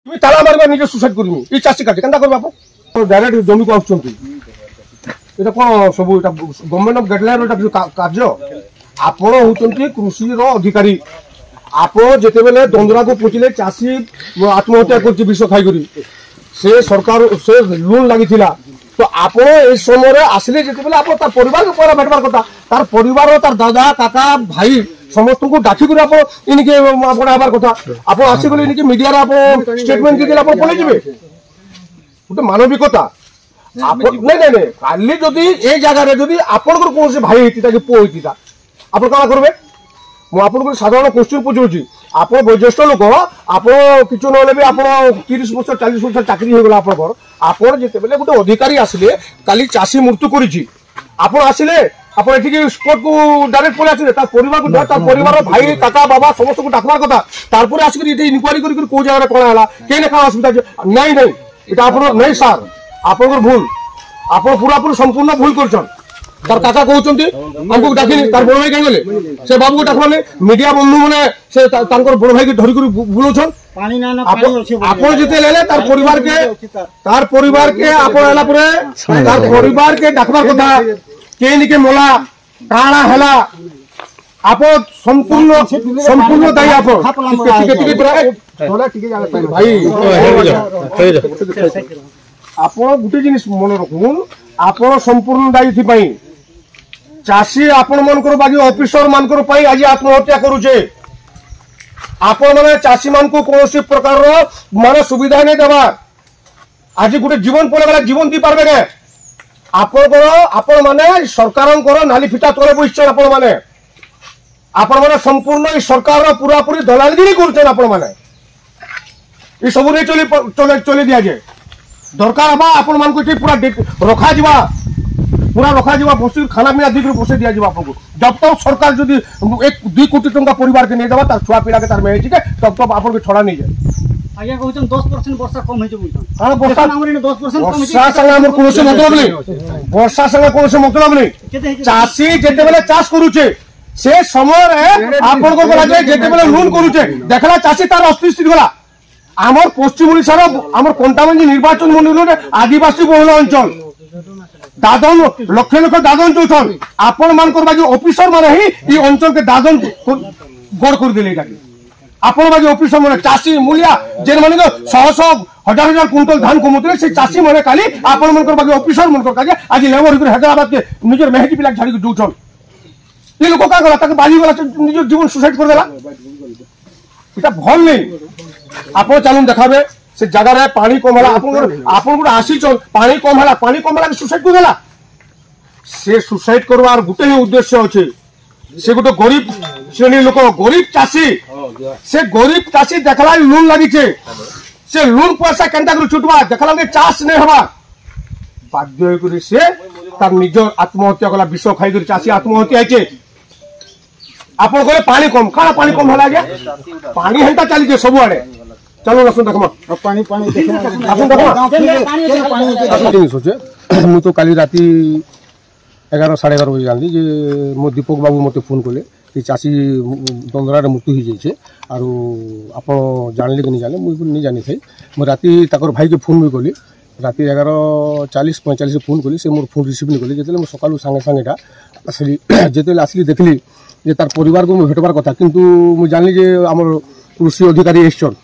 তুমি তালা মারবা নিজে সুসাইড করবি এই চাষী কাটে কেনটা করবে আপন ডাইরেক্ট জমিকে আসছেন এটা কোন সবু এটা গভর্নমেন্ট অফ গাইডলাইন এটা কিছু কার্য আপন হচ্ছেন কৃষির অধিকারী আপন যেতেবেলে দ্বন্দ্বরাকে পচিলে চাষী আত্মহত্যা করছে বিষ খাই করি সে সরকার সে লোন লাগিছিলা তো আপন এই সময় আসলে যেতেবেলে আপন তার পরিবারকে পরে ভেটবার কথা তার পরিবার তার দাদা কাকা ভাই সমস্ত ডাকি করে আপন ইনিকে আপনার আবার কথা আপন আসিগলে ইনিকে মিডিয়ার আপন স্টেটমেন্ট দিয়ে আপন বলে যাবে গোটে মানবিকতা আপন নাই নাই নাই কালি যদি এই জায়গায় যদি আপনার কোনসি ভাই হইতিতা কি পুଅ হইতিতা আপন কারা করবে ମୁଁ ଆପଣଙ୍କୁ ସାଧାରଣ କ୍ୱେଶ୍ଚିନ୍ ପଚାରୁଛି ଆପଣ ବୟୋଜ୍ୟେଷ୍ଠ ଲୋକ ଆପଣ କିଛି ନହେଲେ ବି ଆପଣ 30 ବର୍ଷ 40 ବର୍ଷ ଚାକିରି ହେଇଗଲା ଆପଣଙ୍କର ଆପଣ ଯେତେବେଳେ ଗୋଟେ ଅଧିକାରୀ ଆସିଲେ କାଲି ଚାଷୀ ମୃତ୍ୟୁ କରିଛି ଆପଣ ଆସିଲେ ଆପଣ ଏଠିକି ସ୍ପଟକୁ ଡାଇରେକ୍ଟ ପଳେଇ ଆସିଲେ ତା ପରିବାରକୁ ତା ପରିବାର ଭାଇ କାକା ବାବା ସମସ୍ତଙ୍କୁ ଡାକବାର କଥା ତାରପରେ ଆସିକି ଏଠି ଇନକ୍ୱାରି କରିକି କୋଉ ଜାଗାରେ କଣ ହେଲା କେହି ନା କାଣ ଅସୁବିଧା ନାଇଁ ନାଇଁ এটা ଆପଣ ନାଇଁ ସାର୍ ଆପଣଙ୍କର ଭୁଲ ଆପଣ ପୁରାପୁରି ସମ୍ପୂର୍ଣ୍ଣ ଭୁଲ କରୁଛନ୍ तार काका कहते हमको डाकिनी तार बड़ भाई कहीं से बाबू को डाकवाने मीडिया बंधु मैंने से तार बड़ भाई के धरिक बुलाउछन आपन जिते लेले तार परिवार के आपन हला परे तार परिवार के डाकबार कथा केनी के मोला काणा हला आपन संपूर्ण दायी आपन भाई आपन गुटे जिनिस मन रखुन आपन संपूर्ण दायी थी पई चाषी आपण मानकर बाकी ऑफिसर मानकर पाई आज आत्महत्या करूचे आपण माने चाषी मान को कोनोसी प्रकार रो माने सुविधा नहीं देबा आज गुटे जीवन पळेगला जीवन दी पारबे के आपण माने सरकारन करो नाली फिटा तोले बइछन आपण माने संपूर्ण ई सरकार रो पूरा पूरी दलालगिरी करछन आपण माने ई सब रे चले दिया जे दरकार बा आपण मान को पूरा रखा जीवा पूरा रखा जीवा बसी खाना पीना दी बसे दिया जीवा आपको जब तक सरकार जदि 1-2 कोटी टंका परिवार के नहीं देबा तार छुआ पीला के तार में ठीक है तब तक आपन के छोड़ा नहीं जाए आज्ञा कहउछन 10% वर्षा कम होई जे हां वर्षा हमर 10% कम होई वर्षा संग हमर कोनो से मतलब नहीं वर्षा संग कोनो से मतलब नहीं चासी जेते बेले चाष करूचे से समय रे आपन को बोला जाय जेते बेले लोन करूचे देखला चासी तार अस्तित्व गला आमर पश्चिम ओडिसा आमर कंटामंजी निर्वाचन मंडल आदिवासी बहुल अंचल दादन लक्ष लक्ष दादन चौथन आपण मान बाकी ऑफिसर माने ही ई अंचल के दादन गड़ कर दिले एटा आपण बाकी ऑफिसर माने चासी मूलिया जेन माने 100 हजार क्विंटल धान कमुतले से चासी माने खाली आपण मान बाकी ऑफिसर मन काजे आज लेबर हिकर हैदराबाद के निजर मेहदी पिला झाड़ी के दूचन ये लोग का गला ताके बाजी वाला निजर जीवन सुसाइड कर देला एटा भल नहीं आपण चालून देखाबे से जगह रे पानी कम होला आपन गुड आसी चल पानी कम होला सुसाइड कर देला से सुसाइड करवार गुटे ही उद्देश्य अछि से गुटे गरीब श्रेणी लोक गरीब चासी से गरीब चासी देखला लोन लागि छे से लोन पैसा केनता कर छुटवा देखला के चाष नै हवा बाध्य करी से तार निज आत्महत्या कला विष खाई कर चासी आत्महत्या छे आपन कोले पानी कम होला गया पानी हेंता चली जे सब आड़े चलो रसुन देखमा पानी देखो सोचे मु तो काली राती 11:30 बजे जानली जे मो दीपक बाबू मते फोन कले कि चासी दंदरा रे मृत्यु हो जाइछे आरो आपण जानले कि नहीं जाने मु नहीं जानि थई मो राती ताकर भाई के फोन भी कली राती 11:40-45 फोन कली से मोर फोन रिसीव नहीं कली जेतले मो सकालु संगे संगेटा असली जेतले असली देखली जे तार परिवार को भेटबार कथा किंतु मु जानली जे हमर कृषि अधिकारी एस्टन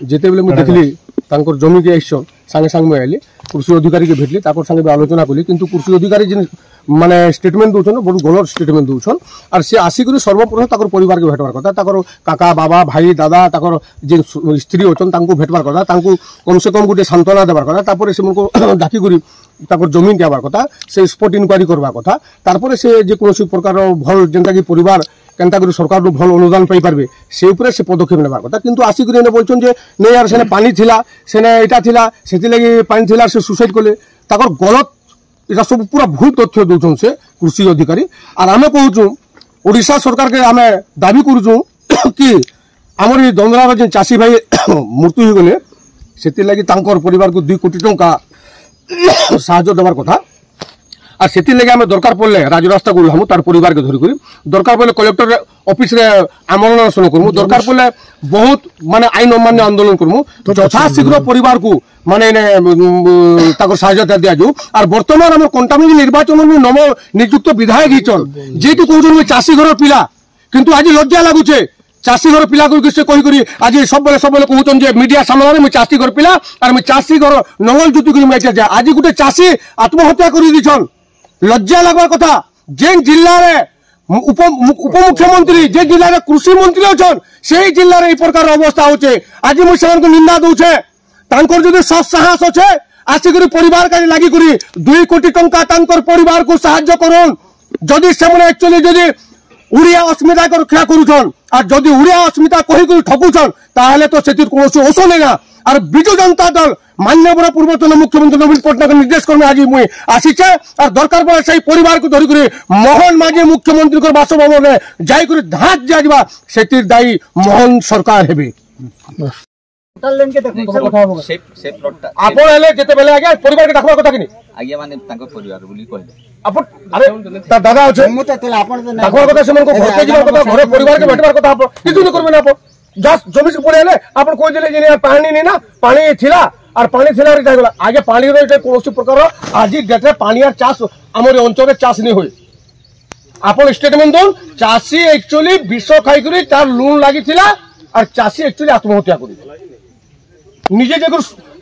जेते बेले देखली जमी के एक्शन सांगे सांगे आइली कृषि अधिकारी के भेटली संगे आलोचना कली किंतु कृषि अधिकारी माने स्टेटमेंट दौन बहुत गलत स्टेटमेंट दौन और सी आसिक सर्वप्रथम परिवार के भेटवार कथा काका बाबा भाई दादा जे स्त्री अच्छा भेटवार कथा कम से कम गोटे सांत्वना देवार कथा से डाकी जमीन देवार कथा से स्पॉट इनक्वारी करवा कथा से जेकोसी प्रकार भल जेनता कि परिवार केनता करी सरकार भल अनुदान पाई पारबे से उपरे से पदक्षेप नेबार कथा किंतु आसिक ने बोलछन जे नै यार सेने पानी थिला सेने एटा थिला सेति लागि पानी थिला से सुसाइड कले ताकर गलत एटा सब पूरा भूल तथ्य दोछन से कृषि अधिकारी और आमे कहूछु ओडिशा सरकार के आमे दाबी करूछु कि हमर ई दंदरा जे चासी भाई मृत्यु हो गले सेति लागि तांकर परिवार को 2 कोटी टंका साहाय्य देबार कथा আর সেটি লাগে আমি দরকার পড়লে রাজরাস্তা করু হামু তার পরিবারকে ধরি করি দরকার পড়লে কলেক্টর অফিস রে আমরণ অনশন করমু দরকার পড়লে বহুত মানে আইন অমান্য আন্দোলন করমু যথাশীঘ্র পরিবারকু মানে তাকে সাহায্যতা দিয়া যাও আর বর্তমান আমার কন্টামিনি নির্বাচন নব নিযুক্ত বিধায়ক হিচন যেটি কৌন চাষী ঘর পিলা কিন্তু আজ লজ্জা লাগুছে চাষী ঘর পিলা সে কই আজ সবুলে কৌন যে মিডিয়া সামনে মুই চাষী ঘর পিলা আর মুই চাষী ঘর নঙ্গল জুতি করি মুই যা আজ গোটে চাষী আত্মহত্যা করে দিছন লজ্জা লাগবার কথা যে জিল্লারে উপমুখ্যমন্ত্রী যে জিল্লার কৃষি মন্ত্রী অছন সেই জিল্লার এই প্রকার অবস্থা হচ্ছে আজ মুই সেমানকে নিন্দা দউছে তাঙ্কর যদি সাহস আছে আসিকি পরিবার কাছে লাগি করি 2 কোটি টঙ্কা তাঙ্কর পরিবার কু সাহায্য করুন যদি সেমানে একচুয়ালি যদি উড়িয়া অস্মিতা রক্ষা করুছন আর যদি উড়িয়া অস্মিতা কহি করে ঠকুছন তাহলে তো সেটির কোনসি ওষ নেই না আর বিজু জনতা দল মান্যবর পূর্বতন মুখ্যমন্ত্রী নবীন পট্টনায়ক নির্দেশ ক্রমে আজ মুই আসিছে আর দরকার পড়ে সেই পরিবারকে ধরি করে মোহন মাঝি মুখ্যমন্ত্রী বাসভবনে যাই করে ধাঁচ দিয়া যা সেটির দায়ী মোহন সরকার হেবে আপন এলে যেতেবেলে আগে পরিবারকে ডাকবার কথা কিনি আগে মানে তাଙ୍କ ପରିବାର ବୋଲି କହିଲେ আপন আরে তার দাদা আছে ডাকবার কথা সেমানকে ঘরকে যাবার কথা ঘরে পরিবারকে ভেটবার কথা আপন কিছু না করবেন আপন জাস্ট জমি সে পড়ে এলে আপন কই দিলে যে পানি নি না পানি ছিলা আর পানি ছিলা আর যাইগলা আগে পানির এটা কোনসি প্রকার আজি ডেটে পানি আর চাষ আমার অঞ্চলে চাষ নি হই আপন স্টেটমেন্ট দন চাষী একচুয়ালি বিষ খাই করে তার লোন লাগিছিলা আর চাষী একচুয়ালি আত্মহত্যা করি নিজে যে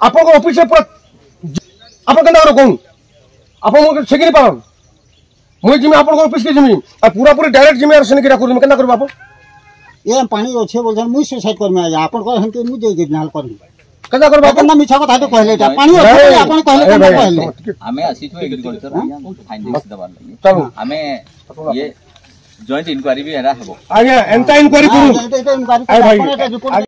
আপনার অফিসে আপনার কেন কোন আপনার সেখানে পান মুই জিমি আপনার অফিসকে জিমি আর পুরাপুরি ডাইরেক্ট জিমি আর সেখানে করবি কেন করবি আপন এ পানি আছে বলছেন মুই সুসাইড করমি আজ আপন কহ হেনকে মুই দেই দিন হাল করমি কেন করবি আপন না মিছা কথা তো কইলে এটা পানি আছে আপন কইলে কেন কইলে ଆମେ ଆସିଛୁ ଏଗ୍ରିକଲଚର ଫାଇନାନ୍ସ ଦେବାର ଲାଗି ଆମେ ଇଏ ଜଏଣ୍ଟ ଇନକ୍ୱାରି ବି ଏରା ହେବ ଆଜ୍ଞା ଏନ୍ତା ଇନକ୍ୱାରି କରୁ এটা ইনকোয়ারি